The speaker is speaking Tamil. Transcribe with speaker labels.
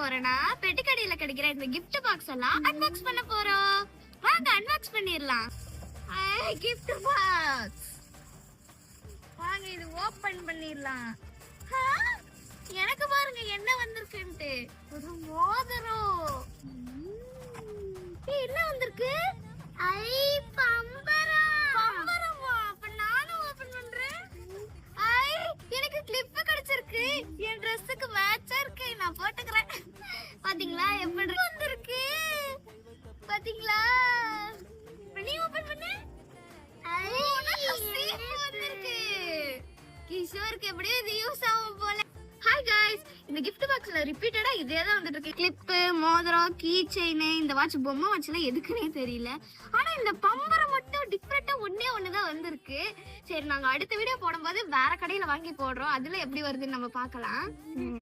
Speaker 1: போறேன்னா பெட்டிக்கடையில கிடைக்கிற இந்த gift பாக்ஸ் எல்லாம் அன்பாக்ஸ் பண்ண போறோம். வாங்க அன்பாக்ஸ் பண்ணிரலாம். gift பாக்ஸ் வாங்க இது ஓபன் பண்ணிரலாம். எனக்கு பாருங்க என்ன வந்திருக்குன்ட்டு. ஒரு மோதிரம். என்ன வந்திருக்கு? ஐ பம்பரம். பம்பரமா? அப்ப நானும் ஓபன் பண்றேன். ஐ எனக்கு கிளிப் கிடைச்சிருக்கு. என் Dressக்கு மேட்சா இருக்கு. நான் போட்டுக்கிறேன். பாத்தீங்களா எப்படி வந்திருக்கு? பாத்தீங்களா? நீ ஓபன் பண்ணு. ஐ சீப் வந்திருக்கு. கிஷோருக்கு எப்படியோ இது யூஸ் ஆகும் போல. ஹாய் गाइस, இந்த gift பாக்ஸ்ல ரிப்பீட்டடா இதே தான் வந்துட்டு இருக்கு. கிளிப், மோதிரம், கீ செயின், இந்த வாட்ச் பொம்மை வாட்ச்லாம் எதுக்குனே தெரியல. ஆனா இந்த பம்பரம் மட்டும் டிஃபரெண்டா ஒண்ணே தான் வந்திருக்கு. சரி நாங்க அடுத்த வீடியோ போடும்போது வேற கடையில வாங்கி போடுறோம். அதுல எப்படி வருதுன்னு நம்ம பார்க்கலாம்.